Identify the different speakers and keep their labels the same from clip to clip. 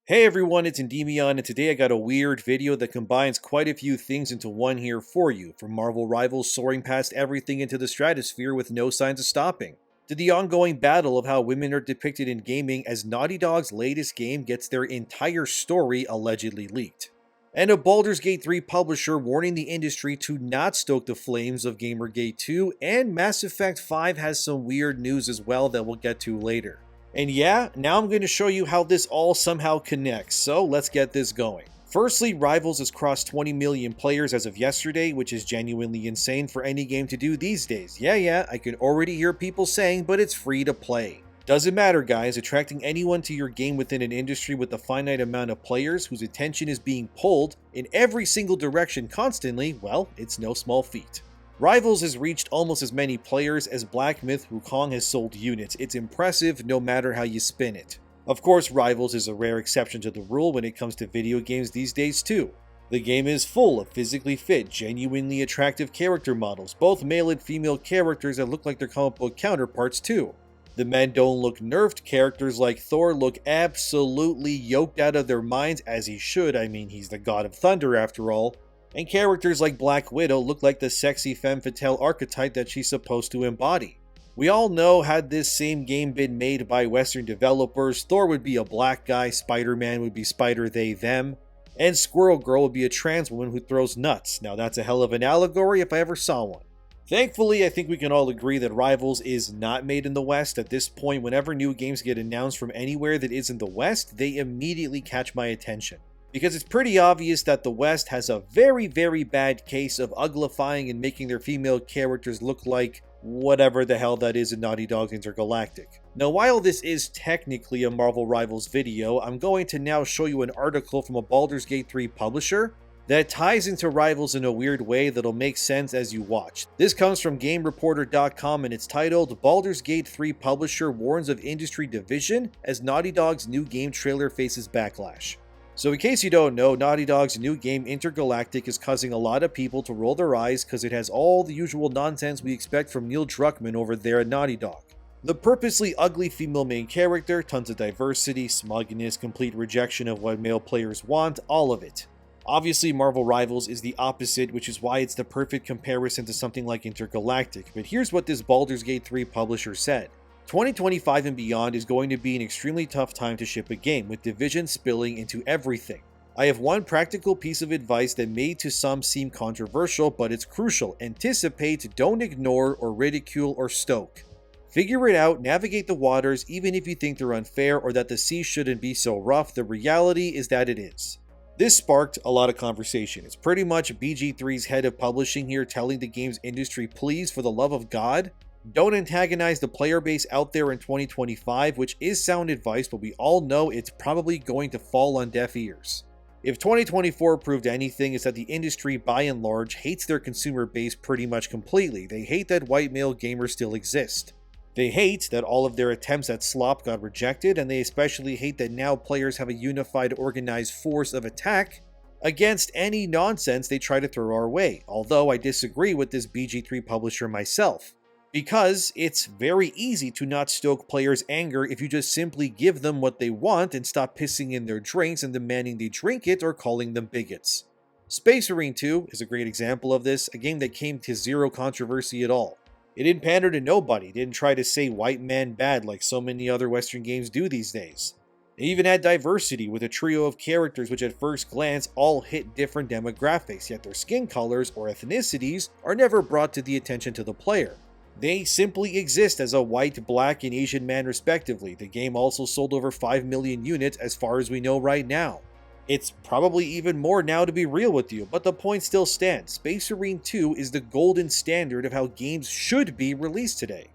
Speaker 1: Hey everyone, it's Endymion, and today I got a weird video that combines quite a few things into one here for you, from Marvel Rivals soaring past everything into the stratosphere with no signs of stopping, to the ongoing battle of how women are depicted in gaming as Naughty Dog's latest game gets their entire story allegedly leaked, and a Baldur's Gate 3 publisher warning the industry to not stoke the flames of Gamergate 2, and Mass Effect 5 has some weird news as well that we'll get to later. And yeah, now I'm going to show you how this all somehow connects, so let's get this going. Firstly, Rivals has crossed 20 million players as of yesterday, which is genuinely insane for any game to do these days. Yeah, I can already hear people saying, but it's free to play. Doesn't matter guys, attracting anyone to your game within an industry with a finite amount of players whose attention is being pulled in every single direction constantly, well, it's no small feat. Rivals has reached almost as many players as Black Myth Wukong has sold units. It's impressive no matter how you spin it. Of course, Rivals is a rare exception to the rule when it comes to video games these days too. The game is full of physically fit, genuinely attractive character models, both male and female characters that look like their comic book counterparts too. The men don't look nerfed, characters like Thor look absolutely yoked out of their minds, as he should. I mean, he's the god of thunder after all. And characters like Black Widow look like the sexy femme fatale archetype that she's supposed to embody. We all know had this same game been made by Western developers, Thor would be a black guy, Spider-Man would be Spider they them, and Squirrel Girl would be a trans woman who throws nuts. Now that's a hell of an allegory if I ever saw one. Thankfully, I think we can all agree that Rivals is not made in the West. At this point, whenever new games get announced from anywhere that isn't the West, they immediately catch my attention. Because it's pretty obvious that the West has a very bad case of uglifying and making their female characters look like whatever the hell that is in Naughty Dog's Intergalactic. Now, while this is technically a Marvel Rivals video, I'm going to now show you an article from a Baldur's Gate 3 publisher that ties into Rivals in a weird way that'll make sense as you watch. This comes from GameReporter.com and it's titled, Baldur's Gate 3 Publisher Warns of Industry Division as Naughty Dog's new game trailer faces backlash. So in case you don't know, Naughty Dog's new game Intergalactic is causing a lot of people to roll their eyes because it has all the usual nonsense we expect from Neil Druckmann over there at Naughty Dog. The purposely ugly female main character, tons of diversity, smugness, complete rejection of what male players want, all of it. Obviously, Marvel Rivals is the opposite, which is why it's the perfect comparison to something like Intergalactic, but here's what this Baldur's Gate 3 publisher said. 2025 and beyond is going to be an extremely tough time to ship a game, with Division spilling into everything. I have one practical piece of advice that may to some seem controversial, but it's crucial. Anticipate, don't ignore or ridicule or stoke. Figure it out, navigate the waters, even if you think they're unfair or that the sea shouldn't be so rough. The reality is that it is. This sparked a lot of conversation. It's pretty much BG3's head of publishing here telling the games industry, please, for the love of God, don't antagonize the player base out there in 2025, which is sound advice, but we all know it's probably going to fall on deaf ears. If 2024 proved anything, it's that the industry by and large hates their consumer base pretty much completely. They hate that white male gamers still exist. They hate that all of their attempts at slop got rejected, and they especially hate that now players have a unified organized force of attack against any nonsense they try to throw our way, although I disagree with this BG3 publisher myself. Because it's very easy to not stoke players' anger if you just simply give them what they want and stop pissing in their drinks and demanding they drink it or calling them bigots. Space Marine 2 is a great example of this, a game that came to zero controversy at all. It didn't pander to nobody, didn't try to say white man bad like so many other Western games do these days. It even had diversity with a trio of characters which at first glance all hit different demographics, yet their skin colors or ethnicities are never brought to the attention to the player. They simply exist as a white, black, and Asian man respectively. The game also sold over 5 million units as far as we know right now. It's probably even more now to be real with you, but the point still stands. Space Marine 2 is the golden standard of how games should be released today.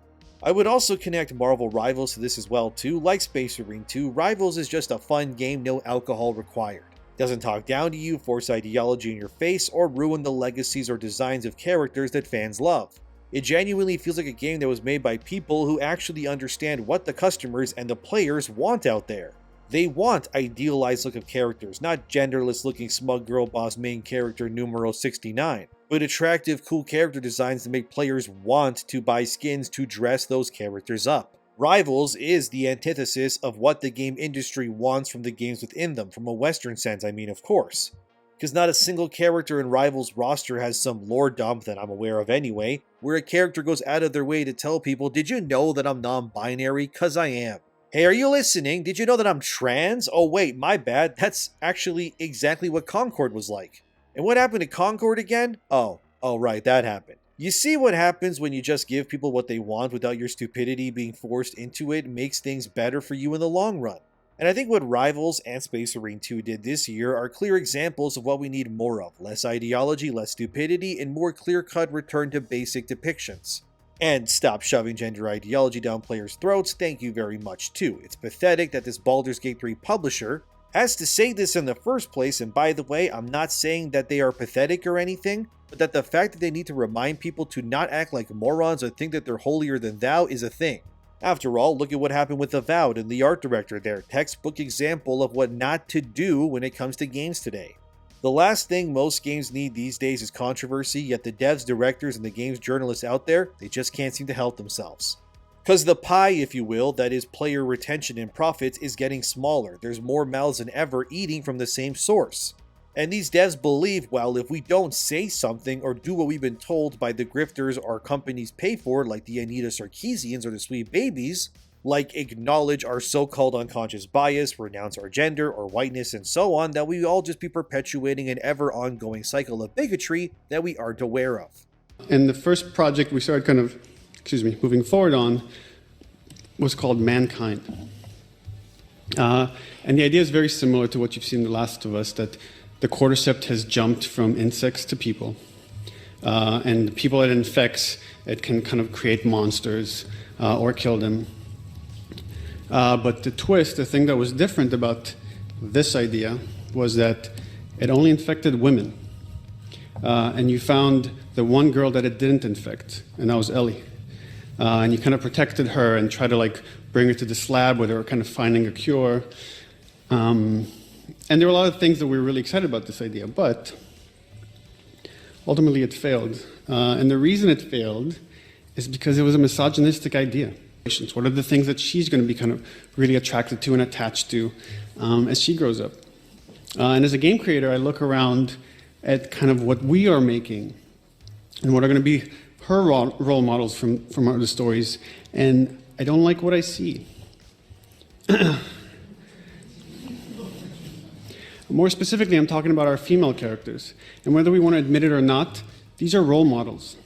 Speaker 1: I would also connect Marvel Rivals to this as well too. Like Space Marine 2, Rivals is just a fun game, no alcohol required. Doesn't talk down to you, force ideology in your face, or ruin the legacies or designs of characters that fans love. It genuinely feels like a game that was made by people who actually understand what the customers and the players want out there. They want idealized look of characters, not genderless looking smug girl boss main character numero 69, but attractive cool character designs that make players want to buy skins to dress those characters up. Rivals is the antithesis of what the game industry wants from the games within them, from a Western sense, I mean, of course. Because not a single character in Rivals' roster has some lore dump that I'm aware of anyway, where a character goes out of their way to tell people, did you know that I'm non-binary? Cause I am. Hey, are you listening? Did you know that I'm trans? Oh wait, my bad, that's actually exactly what Concord was like. And what happened to Concord again? Oh right, that happened. You see what happens when you just give people what they want without your stupidity being forced into it makes things better for you in the long run. And I think what Rivals and Space Marine 2 did this year are clear examples of what we need more of. Less ideology, less stupidity, and more clear-cut return to basic depictions. And stop shoving gender ideology down players' throats, thank you very much too. It's pathetic that this Baldur's Gate 3 publisher has to say this in the first place, and by the way, I'm not saying that they are pathetic or anything, but that the fact that they need to remind people to not act like morons or think that they're holier than thou is a thing. After all, look at what happened with Avowed and the art director there, textbook example of what not to do when it comes to games today. The last thing most games need these days is controversy, yet the devs, directors, and the games journalists out there, they just can't seem to help themselves. Cause the pie, if you will, that is player retention and profits is getting smaller. There's more mouths than ever eating from the same source. And these devs believe, well, if we don't say something or do what we've been told by the grifters our companies pay for, like the Anita Sarkeesians or the Sweet Babies, like acknowledge our so-called unconscious bias, renounce our gender or whiteness and so on, that we all just be perpetuating an ever ongoing cycle of bigotry that we aren't aware of.
Speaker 2: And the first project we started moving forward on was called Mankind. And the idea is very similar to what you've seen in The Last of Us, that the cordyceps has jumped from insects to people. And the people it infects, it can kind of create monsters or kill them. But the twist, the thing that was different about this idea was that it only infected women. And you found the one girl that it didn't infect, and that was Ellie. And you kind of protected her and tried to bring her to this lab where they were kind of finding a cure. And there were a lot of things that we were really excited about this idea, but ultimately it failed. And the reason it failed is because it was a misogynistic idea. What are the things that she's going to be kind of really attracted to and attached to as she grows up? And as a game creator, I look around at kind of what we are making and what are going to be her role models from other stories, and I don't like what I see. More specifically, I'm talking about our female characters. And whether we want to admit it or not, these are role models.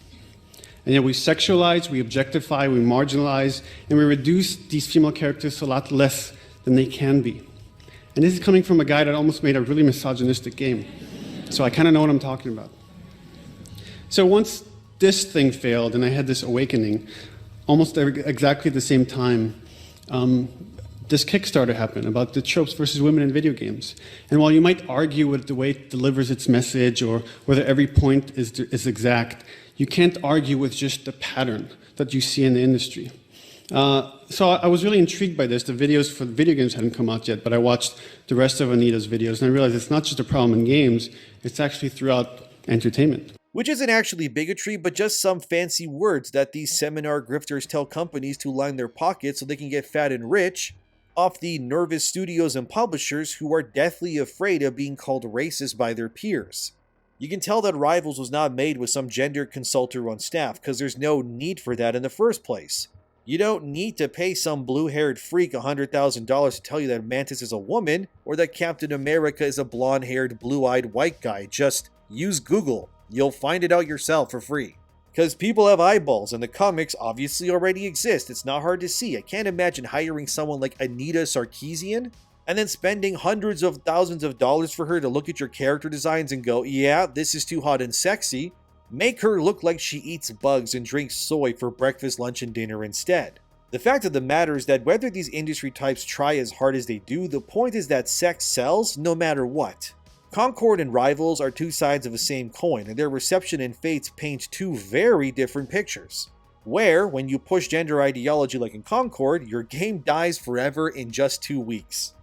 Speaker 2: And yet we sexualize, we objectify, we marginalize, and we reduce these female characters to a lot less than they can be. And this is coming from a guy that almost made a really misogynistic game. So I kind of know what I'm talking about. So once this thing failed and I had this awakening, almost exactly at the same time, this Kickstarter happened about the tropes versus women in video games. And while you might argue with the way it delivers its message or whether every point is exact, you can't argue with just the pattern that you see in the industry. So I was really intrigued by this. The videos for the video games hadn't come out yet, but I watched the rest of Anita's videos, and I realized it's not just a problem in games, it's actually throughout entertainment.
Speaker 1: Which isn't actually bigotry, but just some fancy words that these seminar grifters tell companies to line their pockets so they can get fat and rich off the nervous studios and publishers who are deathly afraid of being called racist by their peers. You can tell that Rivals was not made with some gender consultant on staff, because there's no need for that in the first place. You don't need to pay some blue-haired freak $100,000 to tell you that Mantis is a woman, or that Captain America is a blonde-haired, blue-eyed white guy. Just use Google. You'll find it out yourself for free. Because people have eyeballs, and the comics obviously already exist. It's not hard to see. I can't imagine hiring someone like Anita Sarkeesian and then spending hundreds of thousands of dollars for her to look at your character designs and go, yeah, this is too hot and sexy. Make her look like she eats bugs and drinks soy for breakfast, lunch, and dinner instead. The fact of the matter is that whether these industry types try as hard as they do, the point is that sex sells no matter what. Concord and Rivals are two sides of the same coin, and their reception and fates paint two very different pictures. Where, when you push gender ideology like in Concord, your game dies forever in just 2 weeks.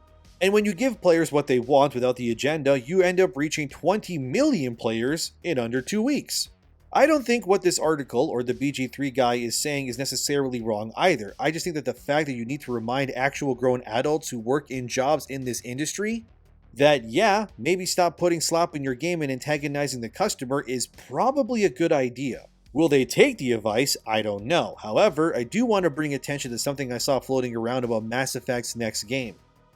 Speaker 1: And when you give players what they want without the agenda, you end up reaching 20 million players in under 2 weeks. I don't think what this article or the BG3 guy is saying is necessarily wrong either. I just think that the fact that you need to remind actual grown adults who work in jobs in this industry that, yeah, maybe stop putting slop in your game and antagonizing the customer is probably a good idea. Will they take the advice? I don't know. However, I do want to bring attention to something I saw floating around about Mass Effect's next game.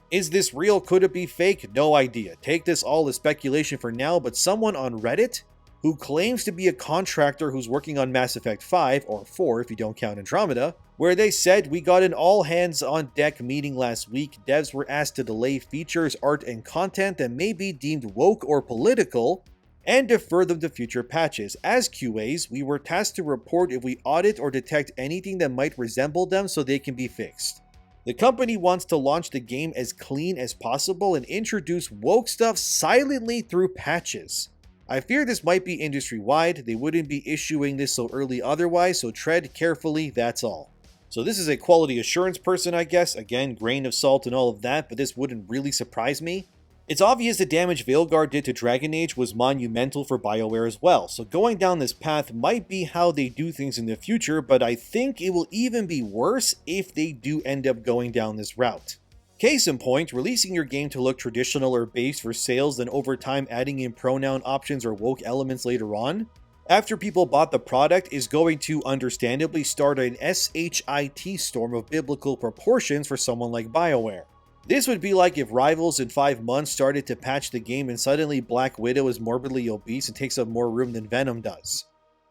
Speaker 1: Is this real? Could it be fake? No idea. Take this all as speculation for now, but someone on Reddit who claims to be a contractor who's working on Mass Effect 5, or 4 if you don't count Andromeda, where they said, "We got an all-hands-on-deck meeting last week. Devs were asked to delay features, art, and content that may be deemed woke or political, and defer them to future patches. As QAs, we were tasked to report if we audit or detect anything that might resemble them so they can be fixed. The company wants to launch the game as clean as possible and introduce woke stuff silently through patches. I fear this might be industry-wide. They wouldn't be issuing this so early otherwise, so tread carefully, that's all." So this is a quality assurance person, I guess. Again, grain of salt and all of that, but this wouldn't really surprise me. It's obvious the damage Veilguard did to Dragon Age was monumental for BioWare as well, so going down this path might be how they do things in the future, but I think it will even be worse if they do end up going down this route. Case in point, releasing your game to look traditional or based for sales, then over time adding in pronoun options or woke elements later on, after people bought the product, is going to understandably start an SHIT storm of biblical proportions for someone like BioWare. This would be like if Rivals in 5 months started to patch the game and suddenly Black Widow is morbidly obese and takes up more room than Venom does.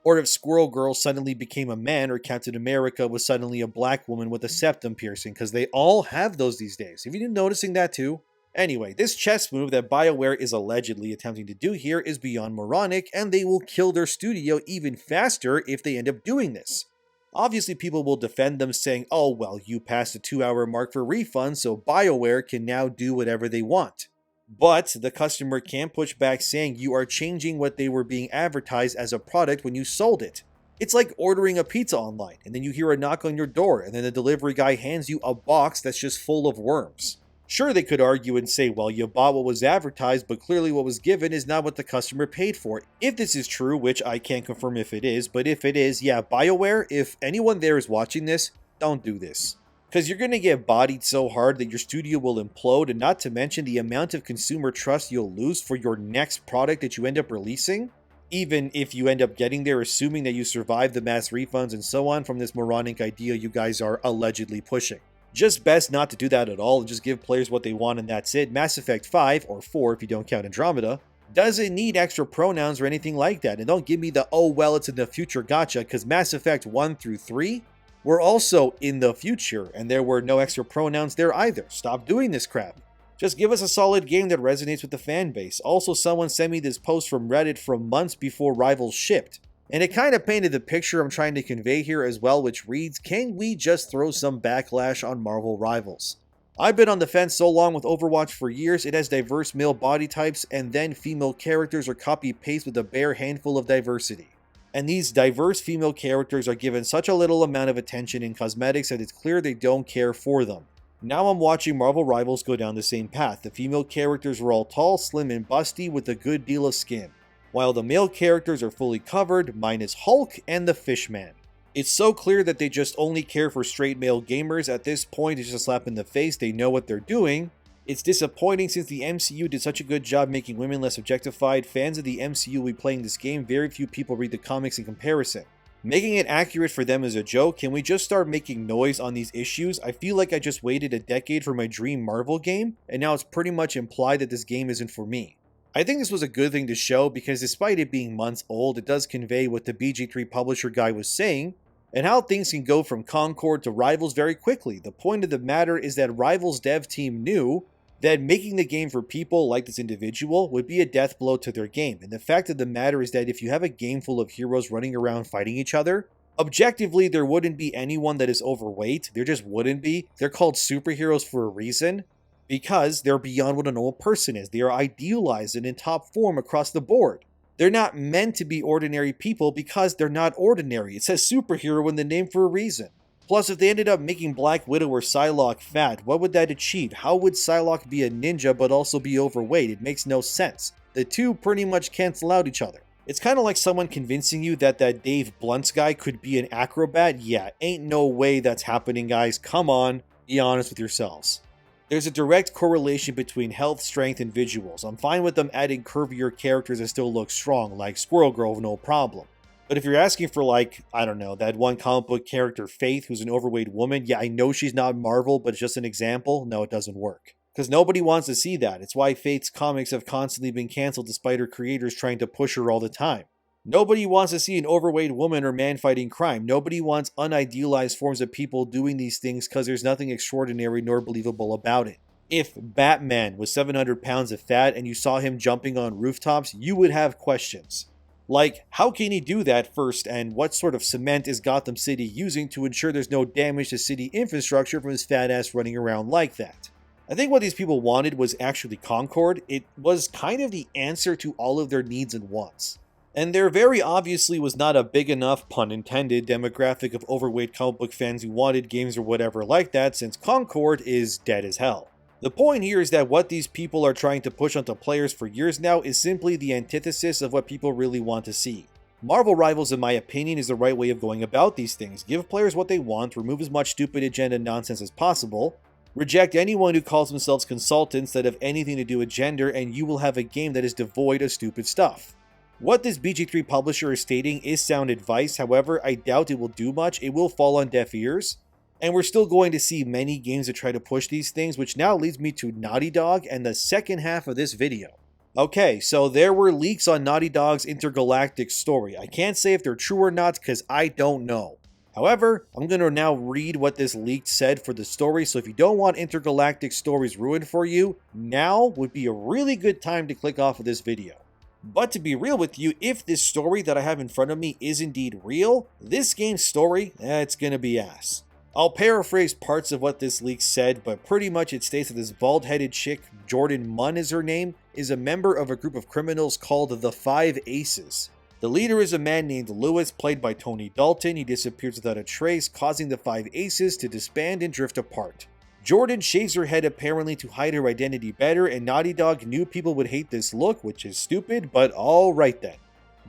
Speaker 1: Or if Squirrel Girl suddenly became a man, or Captain America was suddenly a black woman with a septum piercing, because they all have those these days. Have you been noticing that too? Anyway, this chess move that BioWare is allegedly attempting to do here is beyond moronic, and they will kill their studio even faster if they end up doing this. Obviously, people will defend them saying, "Oh, well, you passed the 2-hour mark for refunds, so BioWare can now do whatever they want." But the customer can't push back saying you are changing what they were being advertised as a product when you sold it. It's like ordering a pizza online, and then you hear a knock on your door, and then the delivery guy hands you a box that's just full of worms. Sure, they could argue and say, well, you bought what was advertised, but clearly what was given is not what the customer paid for. If this is true, which I can't confirm if it is, but if it is, yeah, BioWare, if anyone there is watching this, don't do this. Because you're going to get bodied so hard that your studio will implode, and not to mention the amount of consumer trust you'll lose for your next product that you end up releasing, even if you end up getting there assuming that you survive the mass refunds and so on from this moronic idea you guys are allegedly pushing. Just best not to do that at all and just give players what they want and that's it. Mass Effect 5, or 4 if you don't count Andromeda, doesn't need extra pronouns or anything like that, and don't give me the "oh well it's in the future" gotcha, because Mass Effect 1 through 3 were also in the future, and there were no extra pronouns there either. Stop doing this crap. Just give us a solid game that resonates with the fan base. Also, someone sent me this post from Reddit from months before Rivals shipped, and it kind of painted the picture I'm trying to convey here as well, which reads, "Can we just throw some backlash on Marvel Rivals? I've been on the fence so long with Overwatch for years. It has diverse male body types, and then female characters are copy-paste with a bare handful of diversity. And these diverse female characters are given such a little amount of attention in cosmetics that it's clear they don't care for them. Now I'm watching Marvel Rivals go down the same path. The female characters are all tall, slim, and busty with a good deal of skin, while the male characters are fully covered, minus Hulk and the Fishman. It's so clear that they just only care for straight male gamers. At this point, it's just a slap in the face. They know what they're doing. It's disappointing since the MCU did such a good job making women less objectified. Fans of the MCU will be playing this game. Very few people read the comics in comparison. Making it accurate for them is a joke. Can we just start making noise on these issues? I feel like I just waited a decade for my dream Marvel game, and now it's pretty much implied that this game isn't for me." I think this was a good thing to show because despite it being months old, it does convey what the BG3 publisher guy was saying, and how things can go from Concord to Rivals very quickly. The point of the matter is that Rivals dev team knew that making the game for people like this individual would be a death blow to their game. And the fact of the matter is that if you have a game full of heroes running around fighting each other, objectively there wouldn't be anyone that is overweight. There just wouldn't be. They're called superheroes for a reason, because they're beyond what a normal person is. They are idealized and in top form across the board. They're not meant to be ordinary people because they're not ordinary. It says superhero in the name for a reason. Plus, if they ended up making Black Widow or Psylocke fat, what would that achieve? How would Psylocke be a ninja but also be overweight? It makes no sense. The two pretty much cancel out each other. It's kind of like someone convincing you that Dave Blunt's guy could be an acrobat. Yeah, ain't no way that's happening, guys. Come on, be honest with yourselves. There's a direct correlation between health, strength, and visuals. I'm fine with them adding curvier characters that still look strong, like Squirrel Girl, no problem. But if you're asking for, like, I don't know, that one comic book character, Faith, who's an overweight woman, yeah, I know she's not Marvel, but it's just an example, no, it doesn't work. Because nobody wants to see that. It's why Faith's comics have constantly been canceled despite her creators trying to push her all the time. Nobody wants to see an overweight woman or man fighting crime. Nobody wants unidealized forms of people doing these things because there's nothing extraordinary nor believable about it. If Batman was 700 pounds of fat and you saw him jumping on rooftops, you would have questions. Like, how can he do that first, and what sort of cement is Gotham City using to ensure there's no damage to city infrastructure from his fat ass running around like that? I think what these people wanted was actually Concord. It was kind of the answer to all of their needs and wants. And there very obviously was not a big enough, pun intended, demographic of overweight comic book fans who wanted games or whatever like that, since Concord is dead as hell. The point here is that what these people are trying to push onto players for years now is simply the antithesis of what people really want to see. Marvel Rivals, in my opinion, is the right way of going about these things. Give players what they want, remove as much stupid agenda nonsense as possible, reject anyone who calls themselves consultants that have anything to do with gender, and you will have a game that is devoid of stupid stuff. What this BG3 publisher is stating is sound advice, however, I doubt it will do much. It will fall on deaf ears, and we're still going to see many games that try to push these things, which now leads me to Naughty Dog and the second half of this video. Okay, so there were leaks on Naughty Dog's intergalactic story. I can't say if they're true or not because I don't know. However, I'm going to now read what this leak said for the story, so if you don't want intergalactic stories ruined for you, now would be a really good time to click off of this video. But to be real with you, if this story that I have in front of me is indeed real, this game's story, it's gonna be ass. I'll paraphrase parts of what this leak said, but pretty much it states that this bald-headed chick, Jordan Munn is her name, is a member of a group of criminals called the Five Aces. The leader is a man named Lewis, played by Tony Dalton. He disappears without a trace, causing the Five Aces to disband and drift apart. Jordan shaves her head apparently to hide her identity better, and Naughty Dog knew people would hate this look, which is stupid, but alright then.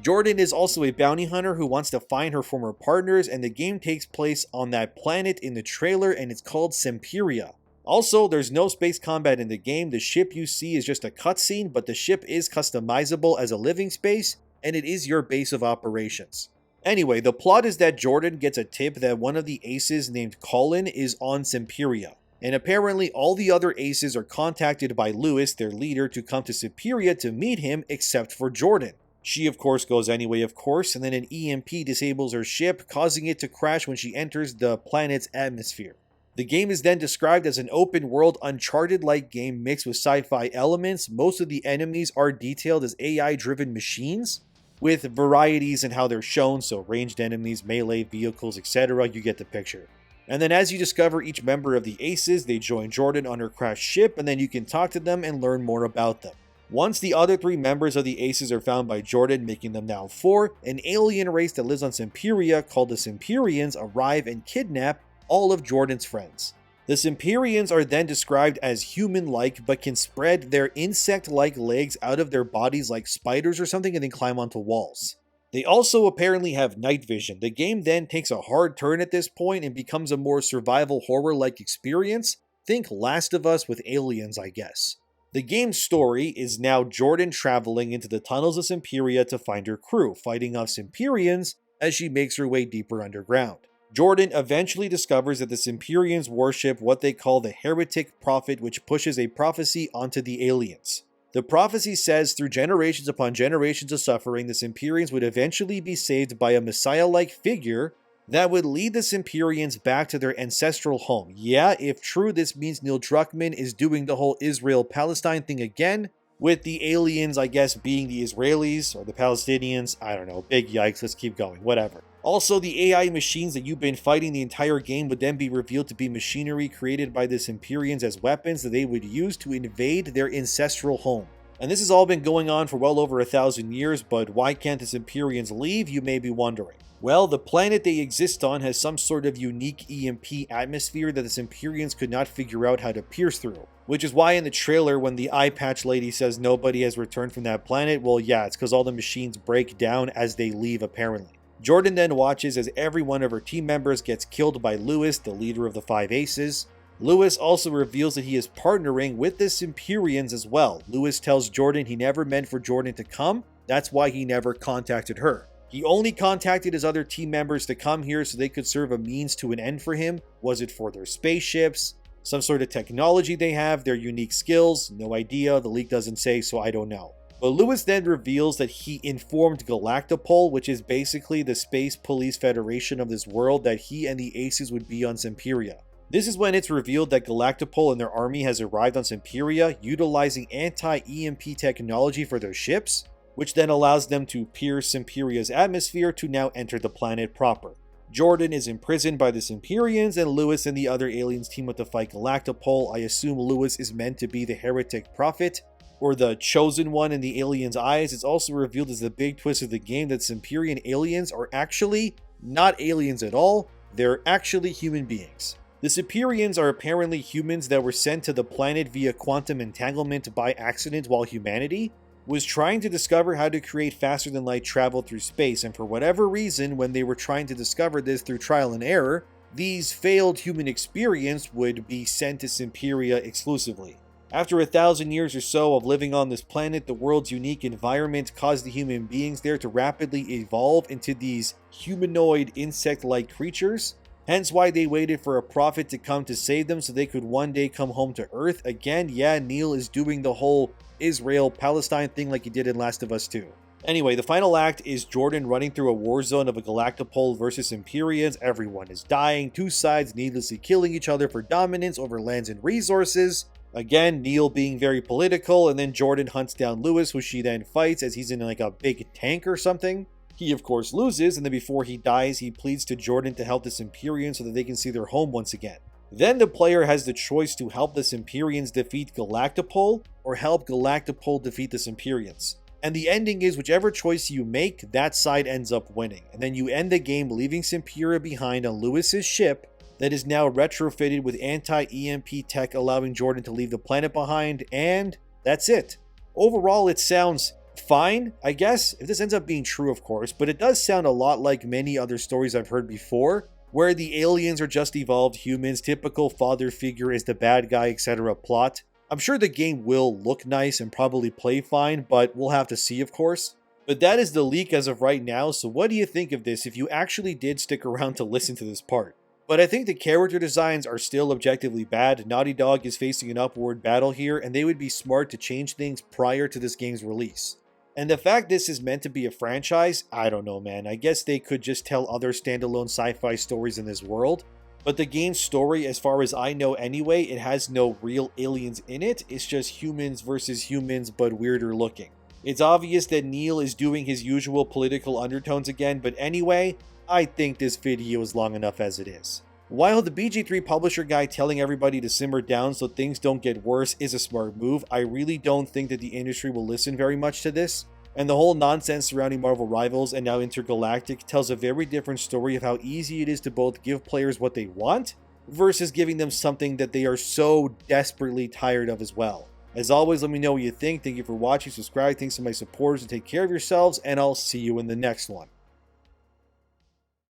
Speaker 1: Jordan is also a bounty hunter who wants to find her former partners, and the game takes place on that planet in the trailer, and it's called Semperia. Also, there's no space combat in the game. The ship you see is just a cutscene, but the ship is customizable as a living space, and it is your base of operations. Anyway, the plot is that Jordan gets a tip that one of the aces named Colin is on Semperia. And apparently all the other aces are contacted by Lewis, their leader, to come to Semperia to meet him, except for Jordan. She of course goes anyway, of course, and then an EMP disables her ship, causing it to crash when she enters the planet's atmosphere. The game is then described as an open-world, Uncharted-like game mixed with sci-fi elements. Most of the enemies are detailed as AI-driven machines, with varieties in how they're shown, so ranged enemies, melee, vehicles, etc. You get the picture. And then as you discover each member of the Aces, they join Jordan on her crashed ship, and then you can talk to them and learn more about them. Once the other 3 members of the Aces are found by Jordan, making them now 4, an alien race that lives on Semperia called the Semperians arrive and kidnap all of Jordan's friends. The Semperians are then described as human-like, but can spread their insect-like legs out of their bodies like spiders or something and then climb onto walls. They also apparently have night vision. The game then takes a hard turn at this point and becomes a more survival horror-like experience. Think Last of Us with aliens, I guess. The game's story is now Jordan traveling into the tunnels of Semperia to find her crew, fighting off Semperians as she makes her way deeper underground. Jordan eventually discovers that the Semperians worship what they call the Heretic Prophet, which pushes a prophecy onto the aliens. The prophecy says through generations upon generations of suffering, the Semperians would eventually be saved by a messiah-like figure that would lead the Semperians back to their ancestral home. Yeah, if true, this means Neil Druckmann is doing the whole Israel-Palestine thing again, with the aliens, I guess, being the Israelis or the Palestinians. I don't know, big yikes, let's keep going, whatever. Also, the AI machines that you've been fighting the entire game would then be revealed to be machinery created by the Semperians as weapons that they would use to invade their ancestral home. And this has all been going on for well over 1,000 years, but why can't the Semperians leave, you may be wondering. Well, the planet they exist on has some sort of unique EMP atmosphere that the Semperians could not figure out how to pierce through. Which is why in the trailer, when the eye patch lady says nobody has returned from that planet, well, yeah, it's because all the machines break down as they leave, apparently. Jordan then watches as every one of her team members gets killed by Lewis, the leader of the Five Aces. Lewis also reveals that he is partnering with the Semperians as well. Lewis tells Jordan he never meant for Jordan to come, that's why he never contacted her. He only contacted his other team members to come here so they could serve a means to an end for him. Was it for their spaceships? Some sort of technology they have, their unique skills? No idea, the leak doesn't say, so I don't know. But Lewis then reveals that he informed Galactopol, which is basically the Space Police Federation of this world, that he and the Aces would be on Semperia. This is when it's revealed that Galactopol and their army has arrived on Semperia, utilizing anti-EMP technology for their ships, which then allows them to pierce Semperia's atmosphere to now enter the planet proper. Jordan is imprisoned by the Semperians, and Lewis and the other aliens team up to fight Galactopol. I assume Lewis is meant to be the heretic prophet, or the chosen one in the aliens' eyes. It's also revealed as the big twist of the game that Semperian aliens are actually not aliens at all, they're actually human beings. The Semperians are apparently humans that were sent to the planet via quantum entanglement by accident while humanity was trying to discover how to create faster than light travel through space, and for whatever reason, when they were trying to discover this through trial and error, these failed human experience would be sent to Semperia exclusively. After 1,000 years or so of living on this planet, the world's unique environment caused the human beings there to rapidly evolve into these humanoid insect-like creatures, hence why they waited for a prophet to come to save them so they could one day come home to Earth. Again, yeah, Neil is doing the whole Israel-Palestine thing like he did in Last of Us 2. Anyway, the final act is Jordan running through a war zone of a Galactopol versus Semperians. Everyone is dying, two sides needlessly killing each other for dominance over lands and resources. Again, Neil being very political, and then Jordan hunts down Lewis, who she then fights as he's in like a big tank or something. He of course loses, and then before he dies, he pleads to Jordan to help the Semperians so that they can see their home once again. Then the player has the choice to help the Semperians defeat Galactopol, or help Galactopol defeat the Semperians. And the ending is whichever choice you make, that side ends up winning. And then you end the game leaving Semperia behind on Lewis's ship that is now retrofitted with anti-EMP tech, allowing Jordan to leave the planet behind, and that's it. Overall, it sounds fine, I guess, if this ends up being true, of course, but it does sound a lot like many other stories I've heard before, where the aliens are just evolved humans, typical father figure is the bad guy, etc. plot. I'm sure the game will look nice and probably play fine, but we'll have to see, of course. But that is the leak as of right now, so what do you think of this if you actually did stick around to listen to this part? But I think the character designs are still objectively bad. Naughty Dog is facing an upward battle here, and they would be smart to change things prior to this game's release. And the fact this is meant to be a franchise, I don't know, man. I guess they could just tell other standalone sci-fi stories in this world. But the game's story, as far as I know anyway, it has no real aliens in it. It's just humans versus humans, but weirder looking. It's obvious that Neil is doing his usual political undertones again, but anyway, I think this video is long enough as it is. While the BG3 publisher guy telling everybody to simmer down so things don't get worse is a smart move, I really don't think that the industry will listen very much to this. And the whole nonsense surrounding Marvel Rivals and now Intergalactic tells a very different story of how easy it is to both give players what they want, versus giving them something that they are so desperately tired of as well. As always, let me know what you think. Thank you for watching, subscribe, thanks to my supporters, and take care of yourselves, and I'll see you in the next one.